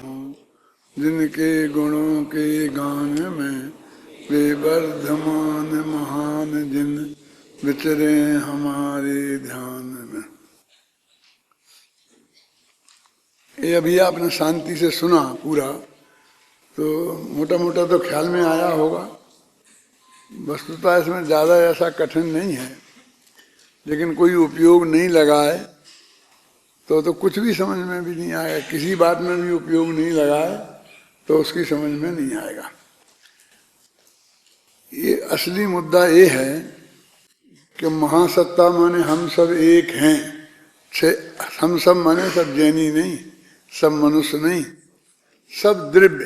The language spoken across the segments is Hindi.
हूँ, जिनके गुणों के गान में वे वर्धमान महान जिन विचरे हमारे ध्यान में। ये अभी आपने शांति से सुना पूरा, तो मोटा मोटा तो ख्याल में आया होगा। वस्तुतः इसमें ज़्यादा ऐसा कठिन नहीं है, लेकिन कोई उपयोग नहीं लगाए तो कुछ भी समझ में भी नहीं आएगा। किसी बात में भी उपयोग नहीं लगाए तो उसकी समझ में नहीं आएगा। ये असली मुद्दा ये है कि महासत्ता माने हम सब एक हैं। हम सब माने सब जैनी नहीं, सब मनुष्य नहीं, सब द्रव्य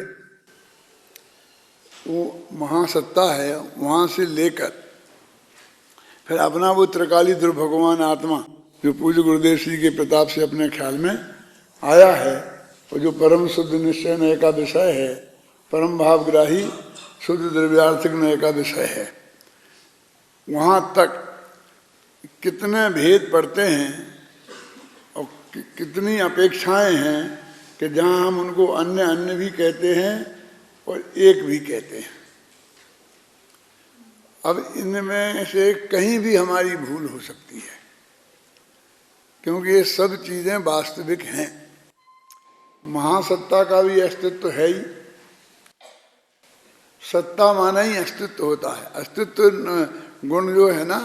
वो महासत्ता है। वहां से लेकर फिर अपना वो त्रिकाली ध्रुव भगवान आत्मा जो पूज्य गुरुदेव श्री के प्रताप से अपने ख्याल में आया है, और जो परम शुद्ध निश्चय नय का विषय है, परम भावग्राही शुद्ध द्रव्यार्थिक नय का विषय है, वहाँ तक कितने भेद पड़ते हैं और कितनी अपेक्षाएं हैं कि जहाँ हम उनको अन्य अन्य भी कहते हैं और एक भी कहते हैं। अब इनमें से कहीं भी हमारी भूल हो सकती है, क्योंकि ये सब चीजें वास्तविक हैं। महासत्ता का भी अस्तित्व है ही। सत्ता माना ही अस्तित्व होता है। अस्तित्व गुण जो है ना,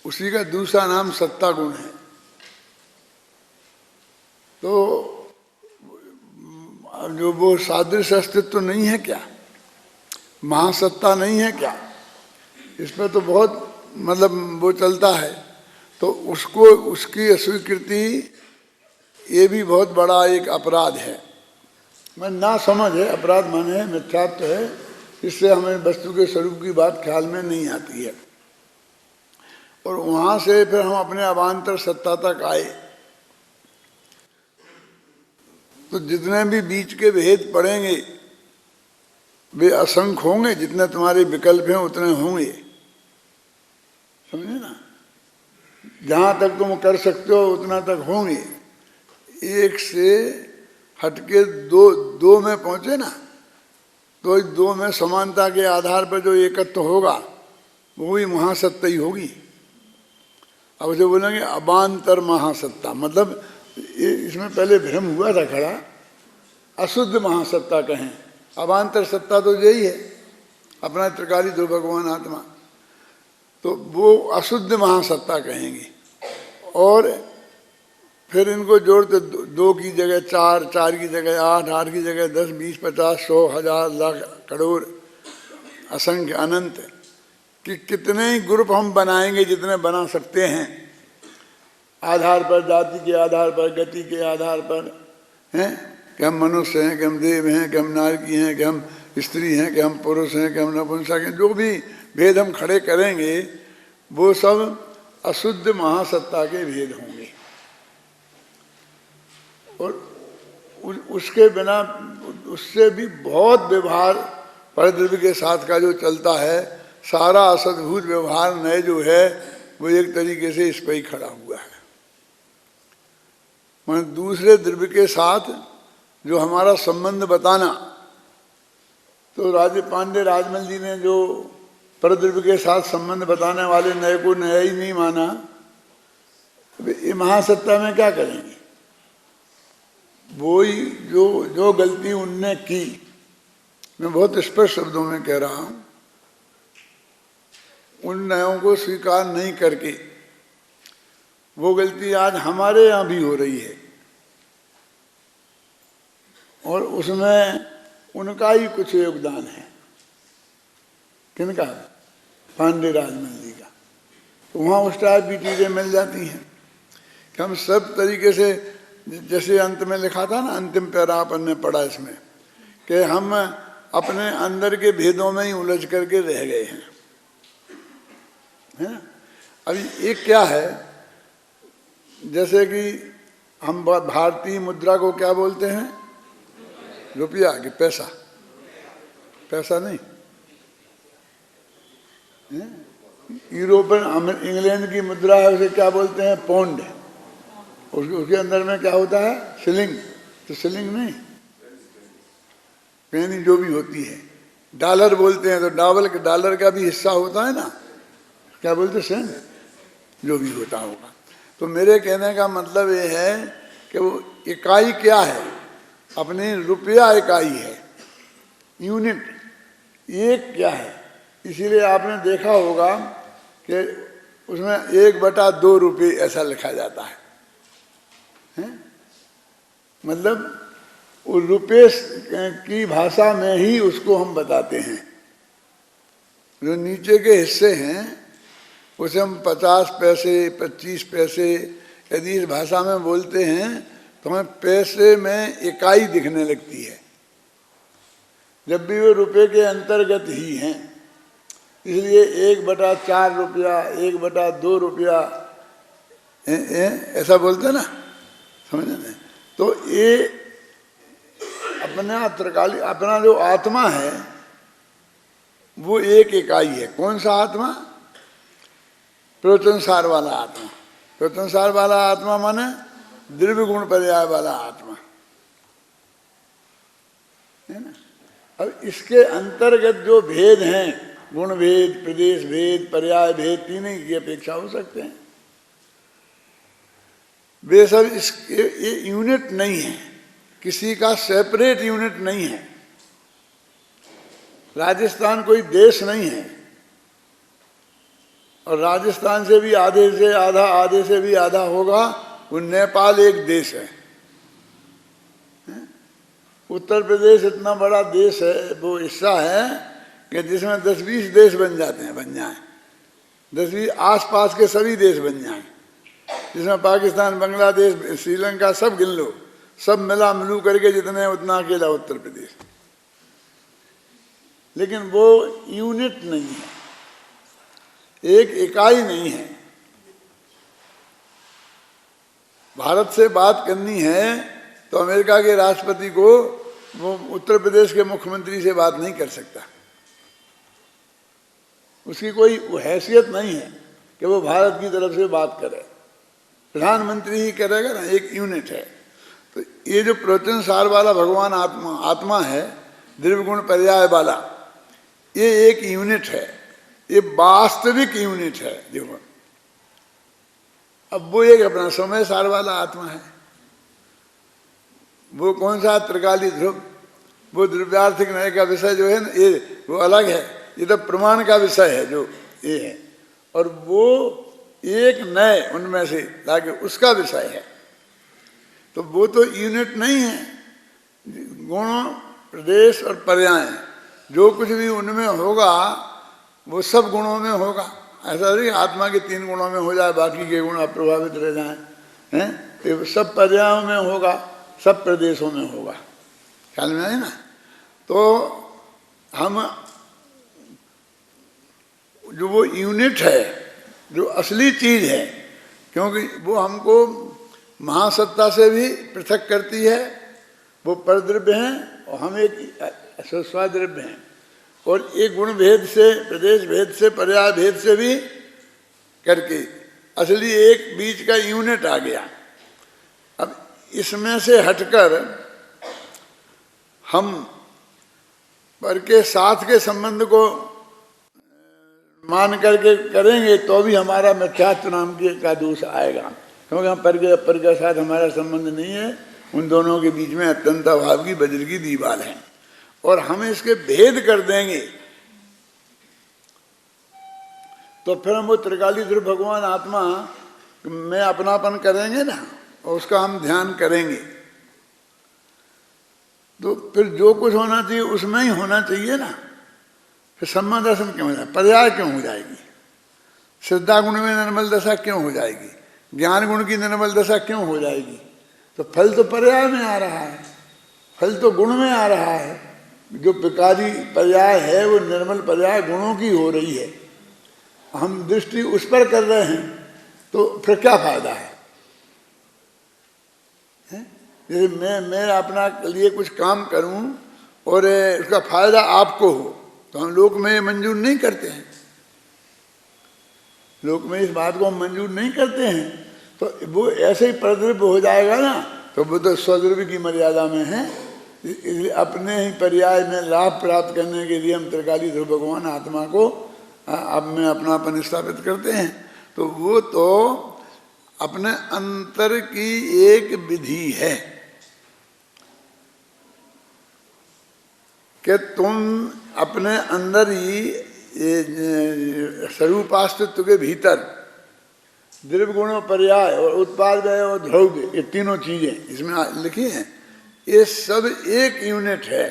उसी का दूसरा नाम सत्ता गुण है। तो जो वो सादृश अस्तित्व नहीं है क्या, महासत्ता नहीं है क्या, इस पर तो बहुत मतलब वो चलता है। तो उसको उसकी अस्वीकृति ये भी बहुत बड़ा एक अपराध है। मैं ना समझ है, अपराध माने है, मिथ्यात्व है। इससे हमें वस्तु के स्वरूप की बात ख्याल में नहीं आती है। और वहाँ से फिर हम अपने अवान्तर सत्ता तक आए, तो जितने भी बीच के भेद पड़ेंगे वे असंख्य होंगे। जितने तुम्हारे विकल्प हैं उतने होंगे, समझे ना। जहाँ तक तुम कर सकते हो उतना तक होंगे। एक से हटके दो में पहुँचे ना, तो दो में समानता के आधार पर जो एकत्व होगा वो भी महासत्ता ही होगी। अब जो बोलेंगे अवान्तर महासत्ता, मतलब इसमें पहले भ्रम हुआ था खड़ा। अशुद्ध महासत्ता कहें, अवान्तर सत्ता तो यही है, अपना त्रिकाली ध्रुव भगवान आत्मा, तो वो अशुद्ध महासत्ता कहेंगे। और फिर इनको जोड़ते दो की जगह चार, चार की जगह आठ, आठ की जगह 10, 20, 50, 100, 1000, लाख, करोड़, असंख्य, अनंत कि कितने ही ग्रुप हम बनाएंगे जितने बना सकते हैं, आधार पर, जाति के आधार पर, गति के आधार पर, हैं कि हम मनुष्य हैं, कि हम देव हैं, कि हम नारकी हैं, कि हम स्त्री हैं, कि हम पुरुष हैं, कि हम नपुंसक हैं। जो भी भेद हम खड़े करेंगे वो सब अशुद्ध महासत्ता के भेद होंगे। और उसके बिना उससे भी बहुत व्यवहार परद्रव्य के साथ का जो चलता है, सारा असद्भुत व्यवहार नए जो है वो एक तरीके से इस पर ही खड़ा हुआ है। मैं दूसरे द्रव्य के साथ जो हमारा संबंध बताना, तो राजे पांडे राजमल जी ने जो परद्रव्य के साथ संबंध बताने वाले नए को नया ही नहीं माना, ये महासत्ता में क्या करेंगे। वो ही जो गलती उनने की, मैं बहुत स्पष्ट शब्दों में कह रहा हूं, उन नयों को स्वीकार नहीं करके वो गलती आज हमारे यहाँ भी हो रही है। और उसमें उनका ही कुछ योगदान है। किनका? पांडे राजमल जी का। तो वहाँ उस टाइप की चीज़ें मिल जाती हैं कि हम सब तरीके से, जैसे अंत में लिखा था ना, अंतिम पैरा अपन ने पढ़ा इसमें, कि हम अपने अंदर के भेदों में ही उलझ करके रह गए हैं, है ना। अभी एक क्या है, जैसे कि हम भारतीय मुद्रा को क्या बोलते हैं? रुपया कि पैसा? पैसा नहीं, यूरोपियन इंग्लैंड की मुद्रा है, उसे क्या बोलते हैं? पौंड। उसके अंदर में क्या होता है? शिलिंग। तो शिलिंग नहीं, पेनी जो भी होती है, डॉलर बोलते हैं तो डॉलर का भी हिस्सा होता है ना, क्या बोलते सेंट, जो भी होता होगा। तो मेरे कहने का मतलब ये है कि वो इकाई क्या है, अपनी रुपया इकाई है, यूनिट, एक क्या है। इसीलिए आपने देखा होगा कि उसमें 1/2 रुपये ऐसा लिखा जाता है, मतलब वो रुपये की भाषा में ही उसको हम बताते हैं। जो नीचे के हिस्से हैं उसे हम 50 पैसे 25 पैसे यदि इस भाषा में बोलते हैं तो हमें पैसे में इकाई दिखने लगती है, जब भी वो रुपये के अंतर्गत ही हैं। इसलिए 1/4 रुपया, 1/2 रुपया ऐसा बोलते ना, समझ में। तो ये अपना जो आत्मा है वो एक इकाई है। कौन सा आत्मा? प्रवचनसार वाला आत्मा। प्रवचनसार वाला आत्मा माने द्रव्य गुण पर्याय वाला आत्मा है ना। अब इसके अंतर्गत जो भेद हैं, गुण भेद, प्रदेश भेद, पर्याय भेद, तीनों की अपेक्षा हो सकते हैं। वे सब ये यूनिट नहीं है, किसी का सेपरेट यूनिट नहीं है। राजस्थान कोई देश नहीं है, और राजस्थान से भी आधे से आधा, आधे से भी आधा होगा वो नेपाल एक देश है। उत्तर प्रदेश इतना बड़ा देश है, वो हिस्सा है कि जिसमें 10-20 देश बन जाते हैं, बन जाएं 10-20 आसपास के सभी देश बन जाएं, जिसमें पाकिस्तान, बांग्लादेश, श्रीलंका सब गिन लो, सब मिला मिलू करके जितने उतना अकेला उत्तर प्रदेश। लेकिन वो यूनिट नहीं है, एक इकाई नहीं है। भारत से बात करनी है तो अमेरिका के राष्ट्रपति को वो उत्तर प्रदेश के मुख्यमंत्री से बात नहीं कर सकता, उसकी कोई हैसियत नहीं है कि वो भारत की तरफ से बात करे। प्रधानमंत्री ही करेगा ना, एक यूनिट है। तो ये जो प्रवचनसार वाला भगवान आत्मा है, द्रव्य गुण पर्याय वाला, ये एक यूनिट है, ये वास्तविक यूनिट है देखो। अब वो एक अपना समय सार वाला आत्मा है। वो कौन सा त्रिकाली ध्रुव, वो द्रव्यार्थिक नय का विषय जो है ना, ये वो अलग है, ये तो प्रमाण का विषय है जो ये है, और वो एक नय उनमें से लाके उसका विषय है। तो वो तो यूनिट नहीं है। गुण, प्रदेश और पर्याय, जो कुछ भी उनमें होगा वो सब गुणों में होगा। ऐसा नहीं आत्मा के 3 गुणों में हो जाए, बाकी के गुण अप्रभावित रह जाएं, हैं? ये सब पर्यायों में होगा, सब प्रदेशों में होगा। ख्याल में है ना। तो हम जो वो यूनिट है, जो असली चीज है, क्योंकि वो हमको महासत्ता से भी पृथक करती है, वो परद्रव्य हैं और हम एक स्वाद्रव्य हैं, और एक गुण भेद से, प्रदेश भेद से, पर्याय भेद से भी करके असली एक बीच का यूनिट आ गया। अब इसमें से हटकर हम पर के साथ के संबंध को मान करके करेंगे तो भी हमारा मिथ्यात्व नाम का दोष आएगा, क्योंकि हम पर के साथ हमारा संबंध नहीं है। उन दोनों के बीच में अत्यंत अभाव की वज्र की दीवार है, और हम इसके भेद कर देंगे तो फिर हम वो त्रिकाली ध्रुव भगवान आत्मा में अपनापन करेंगे ना, और उसका हम ध्यान करेंगे। तो फिर जो कुछ होना चाहिए उसमें ही होना चाहिए ना। फिर सम्मा दर्शन क्यों हो जाए, पर्याय क्यों हो जाएगी, श्रद्धा गुण में निर्मल दशा क्यों हो जाएगी, ज्ञान गुण की निर्मल दशा क्यों हो जाएगी। तो फल तो पर्याय में आ रहा है, फल तो गुण में आ रहा है। जो विकारी पर्याय है वो निर्मल पर्याय गुणों की हो रही है, हम दृष्टि उस पर कर रहे हैं, तो फिर क्या फायदा है। जैसे मैं अपना लिए कुछ काम करूं और उसका फायदा आपको हो, तो हम लोक में मंजूर नहीं करते हैं, लोक में इस बात को हम मंजूर नहीं करते हैं। तो वो ऐसे ही परद्रव्य हो जाएगा ना, तो वो तो स्वद्रव्य की मर्यादा में है, इसलिए अपने ही पर्याय में लाभ प्राप्त करने के लिए हम त्रिकाली ध्रुव भगवान आत्मा को अब में अपनापन स्थापित करते हैं। तो वो तो अपने अंतर की एक विधि है कि तुम अपने अंदर ही स्वरूपास्तित्व के भीतर द्रव्य गुणों पर्याय और उत्पाद व्यय और द्रव्य, ये तीनों चीजें इसमें लिखी हैं, ये सब एक यूनिट है।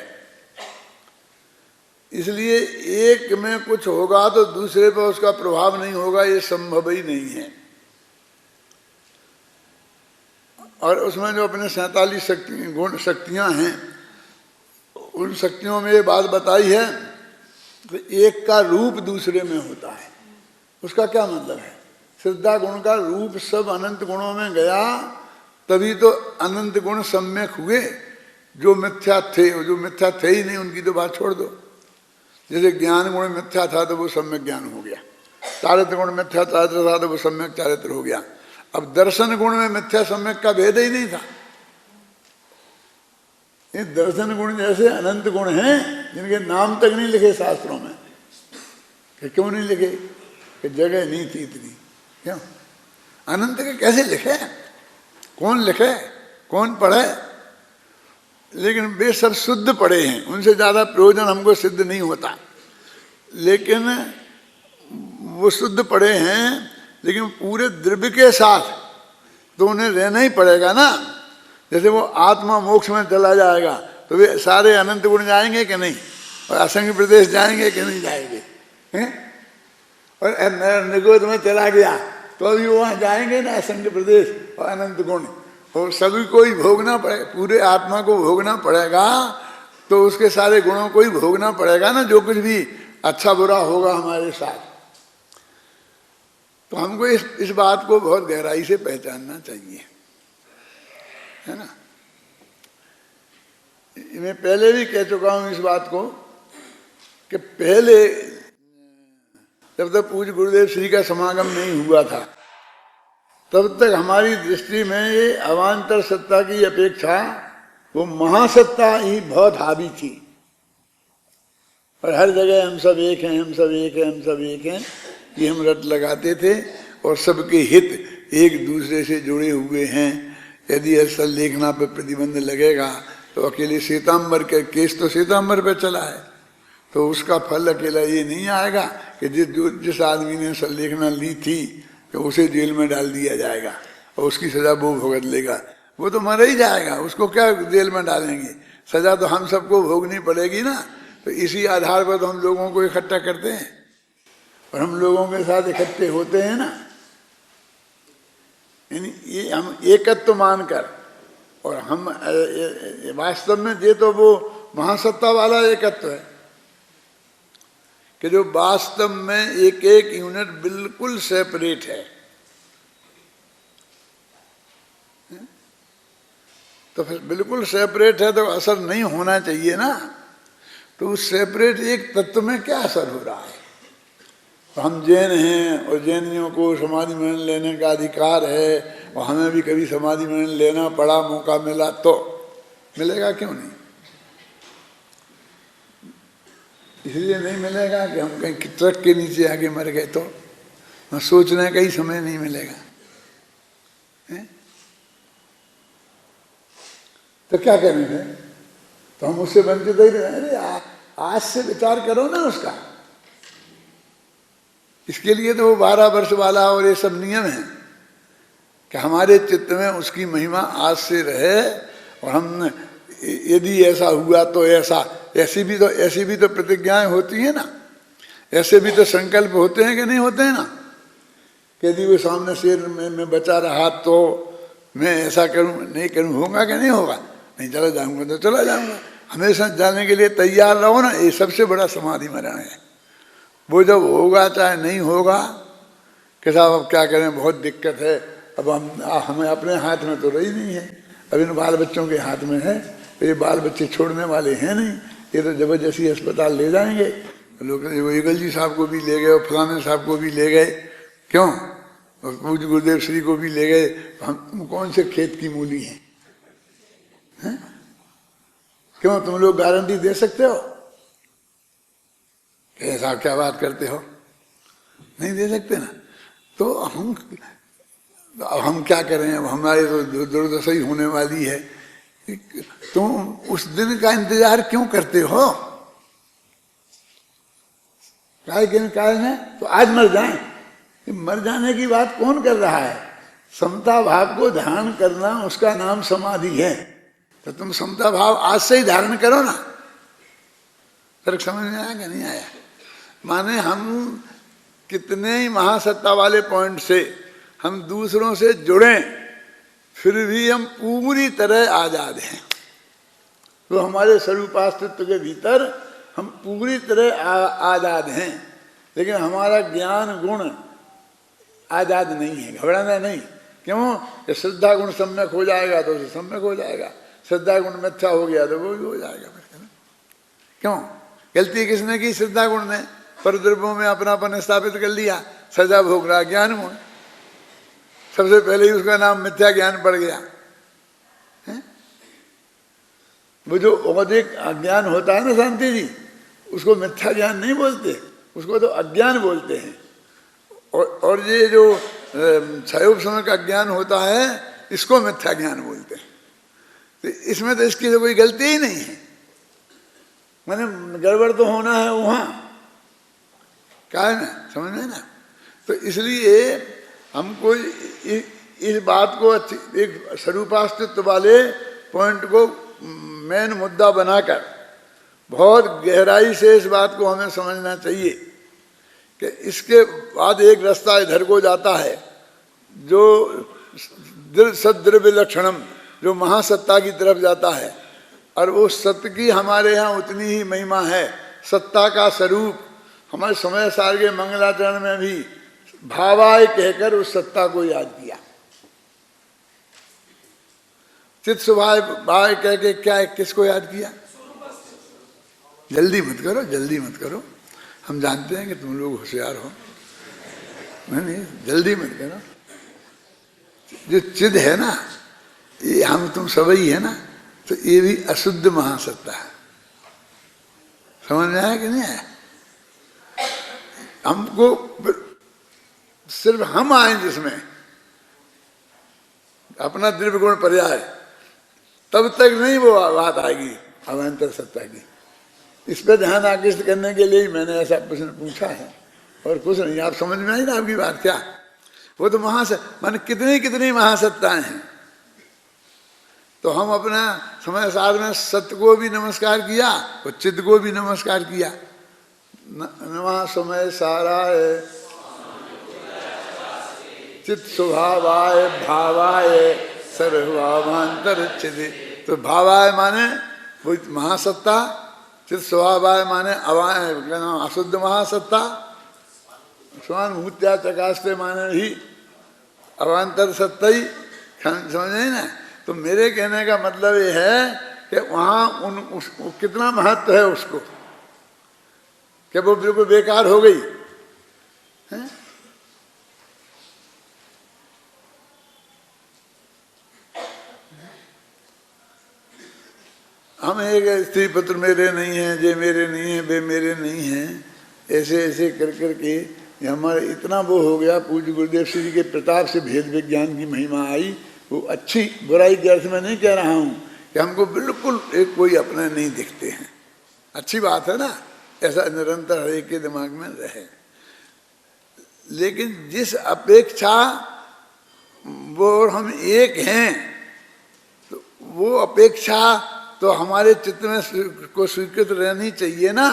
इसलिए एक में कुछ होगा तो दूसरे पर उसका प्रभाव नहीं होगा, ये संभव ही नहीं है। और उसमें जो अपने 47 गुण शक्तियां हैं, उन शक्तियों में ये बात बताई है कि एक का रूप दूसरे में होता है। उसका क्या मतलब है? श्रद्धा गुण का रूप सब अनंत गुणों में गया, तभी तो अनंत गुण सम्यक हुए। जो मिथ्या थे, जो मिथ्या थे ही नहीं, उनकी तो बात छोड़ दो। जैसे ज्ञान गुण मिथ्या था तो वो सम्यक ज्ञान हो गया, चारित्र गुण मिथ्या चारित्र था तो वो सम्यक चारित्र हो गया। अब दर्शन गुण में मिथ्या सम्यक का भेद ही नहीं था। ये दर्शन गुण जैसे अनंत गुण हैं जिनके नाम तक नहीं लिखे शास्त्रों में। कि क्यों नहीं लिखे? कि जगह नहीं थी इतनी। क्यों? अनंत के कैसे लिखे? कौन लिखे, कौन पढ़े? लेकिन वे सब शुद्ध पढ़े हैं, उनसे ज्यादा प्रयोजन हमको सिद्ध नहीं होता। लेकिन वो शुद्ध पढ़े हैं, लेकिन पूरे द्रव्य के साथ तो उन्हें रहना ही पड़ेगा ना। जैसे वो आत्मा मोक्ष में चला जाएगा तो वे सारे अनंत गुण जाएंगे कि नहीं, और असंग प्रदेश जाएंगे कि नहीं जाएंगे हैं? और निगोद में चला गया तो अभी वहां जाएंगे ना असंग प्रदेश और अनंत गुण, और सभी को ही भोगना पड़ेगा, पूरे आत्मा को भोगना पड़ेगा। तो उसके सारे गुणों को ही भोगना पड़ेगा ना, जो कुछ भी अच्छा बुरा होगा हमारे साथ। तो हमको इस बात को बहुत गहराई से पहचानना चाहिए, है ना। मैं पहले भी कह चुका हूं इस बात को कि पहले जब तक पूज्य गुरुदेव श्री का समागम नहीं हुआ था, तब तक हमारी दृष्टि में ये अवान्तर सत्ता की अपेक्षा वो महासत्ता ही बहुत हावी थी। और हर जगह हम सब एक हैं, हम सब एक हैं, हम सब एक हैं, ये हम रट लगाते थे। और सबके हित एक दूसरे से जुड़े हुए हैं। यदि ऐसा लेखना पर प्रतिबंध लगेगा तो अकेले श्वेतांबर के केस तो श्वेतांबर पे चला है, तो उसका फल अकेला ये नहीं आएगा कि जिस आदमी ने संलेखना ली थी तो उसे जेल में डाल दिया जाएगा और उसकी सजा वो भुगत लेगा। वो तो मर ही जाएगा, उसको क्या जेल में डालेंगे? सजा तो हम सबको भोगनी पड़ेगी ना। तो इसी आधार पर तो हम लोगों को इकट्ठा करते हैं और हम लोगों के साथ इकट्ठे होते हैं ना। यानी ये हम एकत्व मानकर, और हम वास्तव में ये तो वो महासत्ता वाला एकत्व है कि जो वास्तव में एक एक यूनिट बिल्कुल सेपरेट है। तो फिर बिल्कुल सेपरेट है तो असर नहीं होना चाहिए ना। तो उस सेपरेट एक तत्व में क्या असर हो रहा है? तो हम जैन हैं और जैनियों को समाधि में लेने का अधिकार है, और हमें भी कभी समाधि में लेना पड़ा, मौका मिला तो मिलेगा, क्यों नहीं? इसलिए नहीं मिलेगा कि हम कहीं ट्रक के नीचे आके मर गए तो सोचने का ही समय नहीं मिलेगा है? तो क्या करेंगे? तो हम उससे वंचित ही रहे। अरे आज से विचार करो ना उसका। इसके लिए तो वो 12 वर्ष वाला और ये सब नियम है कि हमारे चित्त में उसकी महिमा आज से रहे। और हम यदि ऐसा हुआ तो ऐसा, ऐसी भी तो प्रतिज्ञाएं होती है ना, ऐसे भी तो संकल्प होते हैं कि नहीं होते हैं ना। कि यदि वो सामने शेर में बचा रहा तो मैं ऐसा करूं, नहीं करूं, होगा कि नहीं होगा? नहीं, चला जाऊंगा तो चला जाऊंगा। हमेशा जाने के लिए तैयार रहो ना, ये सबसे बड़ा समाधि मरण है। वो जब होगा चाहे नहीं होगा कि साहब अब क्या करें, बहुत दिक्कत है, अब हमें अपने हाथ में तो रही नहीं है, अब इन बाल बच्चों के हाथ में है। तो ये बाल बच्चे छोड़ने वाले हैं नहीं, ये तो जबरदस्ती अस्पताल ले जाएंगे। लोग ईगल जी साहब को भी ले गए और फलाने साहब को भी ले गए, क्यों? और पूज्य गुरुदेव श्री को भी ले गए। हम कौन से खेत की मूली हैं? क्यों, तुम लोग गारंटी दे सकते हो? साहब क्या बात करते हो, नहीं दे सकते ना। तो हम क्या करें, अब हमारी तो दुर्दशा ही होने वाली है। तुम उस दिन का इंतजार क्यों करते हो? काहे में तो आज मर जाएं। मर जाने की बात कौन कर रहा है? समता भाव को धारण करना, उसका नाम समाधि है। तो तुम समता भाव आज से ही धारण करो ना। फर्क समझ में आया कि नहीं आया? माने हम कितने ही महासत्ता वाले पॉइंट से हम दूसरों से जुड़े, फिर भी हम पूरी तरह आजाद हैं। तो हमारे स्वरूपास्तित्व के भीतर हम पूरी तरह आजाद हैं, लेकिन हमारा ज्ञान गुण आजाद नहीं है। घबराना नहीं। क्यों? कि श्रद्धा गुण सम्यक हो जाएगा तो उसे सम्यक हो जाएगा, श्रद्धा गुण मिथ्या हो गया तो वो भी हो जाएगा। क्यों? गलती किसने की? श्रद्धा गुण ने। परद्रव्यों में अपनापन स्थापित कर लिया, सजा भोग रहा ज्ञान गुण। सबसे पहले ही उसका नाम मिथ्या ज्ञान पड़ गया है? वो जो औदिक अज्ञान होता है ना शांति जी, उसको मिथ्या ज्ञान नहीं बोलते, उसको तो अज्ञान बोलते हैं। और ये जो क्षयोप समय का ज्ञान होता है, इसको मिथ्या ज्ञान बोलते हैं। तो इसमें तो इसकी तो कोई गलती ही नहीं है। मैंने गड़बड़ तो होना है वहाँ, क्या है ना, समझ में ना। तो इसलिए हमको इस बात को एक स्वरूपास्तित्व वाले पॉइंट को मेन मुद्दा बनाकर बहुत गहराई से इस बात को हमें समझना चाहिए कि इसके बाद एक रास्ता इधर को जाता है जो सद्द्रव्य लक्षणम, जो महासत्ता की तरफ जाता है। और वो सत्य की हमारे यहाँ उतनी ही महिमा है। सत्ता का स्वरूप हमारे समय सार के मंगलाचरण में भी भावाय कहकर उस सत्ता को याद किया। चित स्वभाव कह के क्या है, किसको याद किया? जल्दी मत करो, जल्दी मत करो, हम जानते हैं कि तुम लोग होशियार हो। नहीं, जल्दी मत करो। जो चिद है ना, ये हम तुम सभी है ना, तो ये भी अशुद्ध महासत्ता है। समझ में आया कि नहीं आया? हमको सिर्फ हम आए जिसमें अपना द्रव्य गुण पर्याय, तब तक नहीं वो बात आएगी अवान्तर सत्ता की। इस पर ध्यान आकृष्ट करने के लिए ही मैंने ऐसा प्रश्न पूछा है, और कुछ नहीं। आप समझ में आई ना आपकी बात? क्या वो तो माने कितनी कितनी महासत्ताएं हैं। तो हम अपना समय सार में सत्य को भी नमस्कार किया और चित्त को भी नमस्कार किया। नमः समय साराय चित्त स्वभावाय भावाय सर्वभावांतर चिदे। तो भावाय माने वो महासत्ता, चित्त स्वभावाय माने अशुद्ध महासत्ता, स्वानुभूत्या चकास्ते माने ही अवान्तर सत्ता ही। समझे ना? तो मेरे कहने का मतलब ये है कि वहाँ कितना महत्व है उसको, कि वो बिल्कुल बेकार हो गई है? हम एक स्त्री पुत्र मेरे नहीं हैं, जे मेरे नहीं हैं, वे मेरे नहीं हैं, ऐसे ऐसे कर करके हमारे इतना वो हो गया। पूज्य गुरुदेव श्री जी के प्रताप से भेद विज्ञान की महिमा आई। वो अच्छी बुराई के अर्थ में नहीं कह रहा हूँ कि हमको बिल्कुल एक कोई अपने नहीं दिखते हैं। अच्छी बात है ना, ऐसा निरंतर हर एक के दिमाग में रहे। लेकिन जिस अपेक्षा वो हम एक हैं, तो वो अपेक्षा तो हमारे चित्त में को स्वीकृत रहनी चाहिए ना,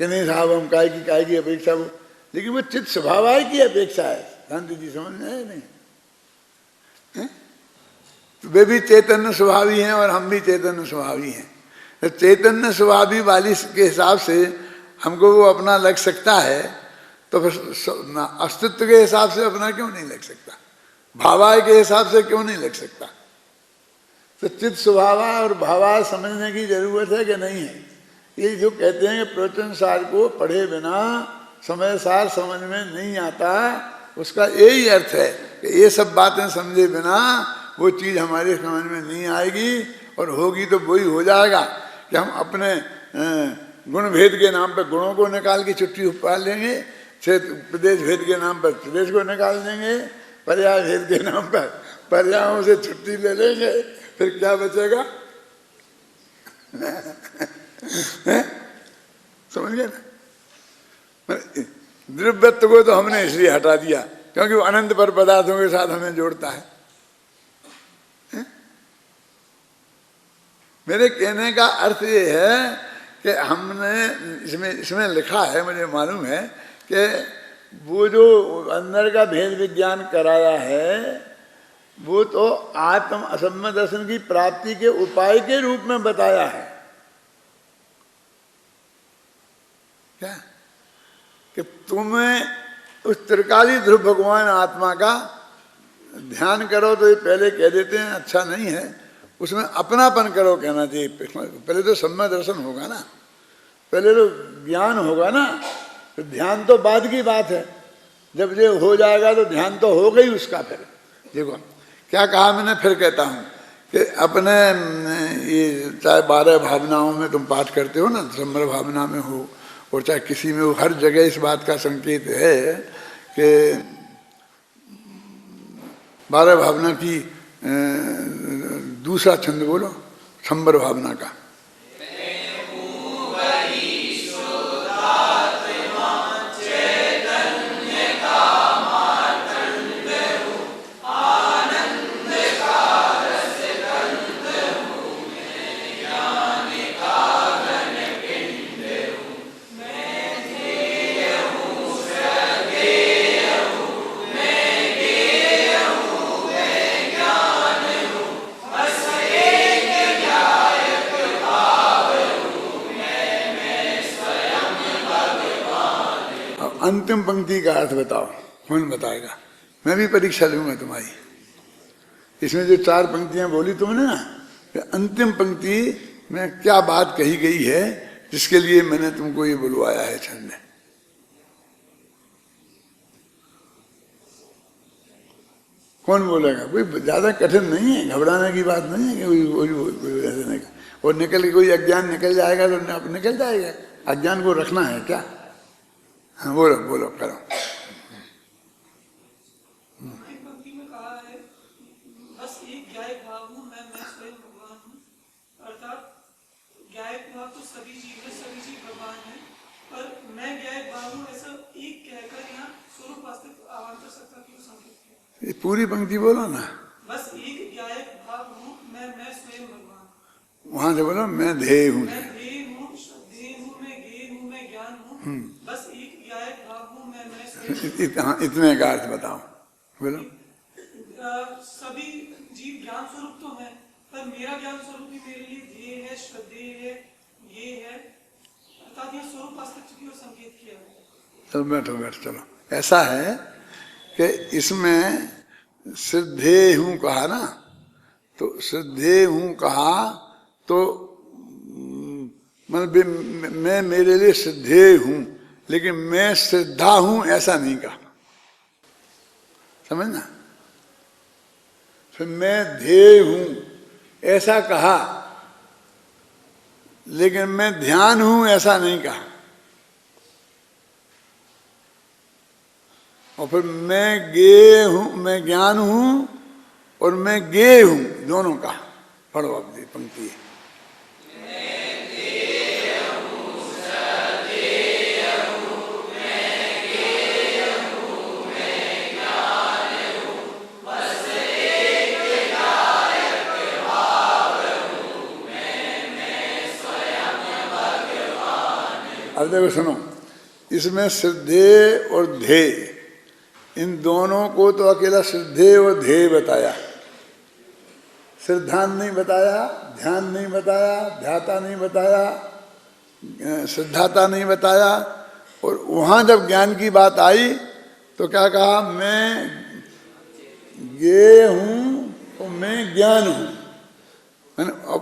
कि नहीं साहब हम काय की अपेक्षा वो। लेकिन वो चित्त स्वभाव की अपेक्षा है। शांति जी समझ में आए नहीं? तो वे भी चैतन्य स्वभावी हैं और हम भी चैतन्य स्वभावी हैं। तो चैतन्य स्वभावी वाली के हिसाब से हमको वो अपना लग सकता है, तो फिर अस्तित्व के हिसाब से अपना क्यों नहीं लग सकता? भावाय के हिसाब से क्यों नहीं लग सकता? तो चित्त स्वभाव और भावा समझने की जरूरत है कि नहीं है? ये जो कहते हैं कि प्रवचन सार को पढ़े बिना समय सार समझ में नहीं आता, उसका यही अर्थ है कि ये सब बातें समझे बिना वो चीज़ हमारे समझ में नहीं आएगी और होगी तो वही हो जाएगा कि हम अपने गुण भेद के नाम पर गुणों को निकाल के छुट्टी उपा लेंगे, प्रदेश भेद के नाम पर प्रदेश को निकाल देंगे, पर्याय भेद के नाम पर पर्यायों से छुट्टी ले लेंगे, फिर क्या बचेगा? समझ गए ना? द्रव्यत्व को तो हमने इसलिए हटा दिया क्योंकि वो अनंत पर पदार्थों के साथ हमें जोड़ता है। मेरे कहने का अर्थ ये है कि हमने इसमें लिखा है, मुझे मालूम है कि वो जो अंदर का भेद विज्ञान कराया है वो तो आत्म असम्य दर्शन की प्राप्ति के उपाय के रूप में बताया है। क्या कि तुम्हें उस त्रिकाली ध्रुव भगवान आत्मा का ध्यान करो तो ये पहले कह देते हैं अच्छा नहीं है, उसमें अपनापन करो कहना चाहिए। पहले तो सम्य दर्शन होगा ना, पहले तो ज्ञान होगा ना, तो ध्यान तो बाद की बात है। जब ये हो जाएगा तो ध्यान तो हो गई उसका। फिर देखो क्या कहा मैंने, फिर कहता हूँ कि अपने ये चाहे 12 भावनाओं में तुम पाठ करते हो ना, सम्र भावना में हो और चाहे किसी में हो, हर जगह इस बात का संकेत है कि 12 भावना की दूसरा छंद बोलो संबर भावना का। अंतिम पंक्ति का अर्थ बताओ, कौन बताएगा? मैं भी परीक्षा लूंगा तुम्हारी। इसमें जो 4 पंक्तियां बोली तुमने ना, अंतिम पंक्ति में क्या बात कही गई है जिसके लिए मैंने तुमको ये बुलवाया है छंद। कौन बोलेगा? कोई ज्यादा कठिन नहीं है, घबराने की बात नहीं है कि कोई ऐसे नहीं। और निकल के कोई अज्ञान निकल जाएगा तो निकल जाएगा, अज्ञान को रखना है क्या? हाँ बोलो बोलो करो। पंक्ति में कहा है बस एक ज्ञायक भाव हूँ, मैं स्वयं भगवान हूँ। अर्थात ज्ञायक भाव तो सभी जीव है, सभी जीव भगवान है, पर मैं ज्ञायक भाव हूँ ऐसा एक कहकर यहाँ स्वरूप वास्तविक आह्वान कर सकता क्यों संकेत किया? ये पूरी पंक्ति बोलो ना। बस एक ज्ञायक भाव हूँ, मैं स्वयं भगवान। वहां से बोलो मैं ध्येय हूँ। मैं ध्येय हूँ, श्रद्धेय हूँ, मैं ज्ञेय हूँ, मैं ज्ञान हूँ। बस एक ज्ञायक भाव हूँ, मैं स्वयं। इतने का अर्थ बताओ बोलो। सभी जीव ज्ञान स्वरूप तो है, पर मेरा ज्ञान स्वरूप भी मेरे लिए ध्येय है, श्रद्धेय है, ये है। अर्थात यह स्वरूप वास्तविक की ओर संकेत किया है। चलो बैठो बैठो। चलो ऐसा है कि इसमें श्रद्धेय हूँ कहा ना, तो श्रद्धेय हूँ कहा तो मतलब मैं मेरे लिए श्रद्धेय हूँ, लेकिन मैं श्रद्धा हूँ ऐसा नहीं कहा, समझना। फिर मैं ध्येय हूँ ऐसा कहा, लेकिन मैं ध्यान हूँ ऐसा नहीं कहा। और फिर मैं ज्ञेय हूँ, मैं ज्ञान हूँ और मैं ज्ञेय हूँ, दोनों का। पढ़ो अब पंक्ति। अब देखो सुनो, इसमें श्रद्धेय और ध्येय, इन दोनों को तो अकेला श्रद्धेय और ध्येय बताया, श्रद्धान नहीं बताया, ध्यान नहीं बताया, ध्याता नहीं बताया, श्रद्धाता नहीं बताया। और वहाँ जब ज्ञान की बात आई तो क्या कहा? मैं ज्ञेय हूँ और मैं ज्ञान हूँ।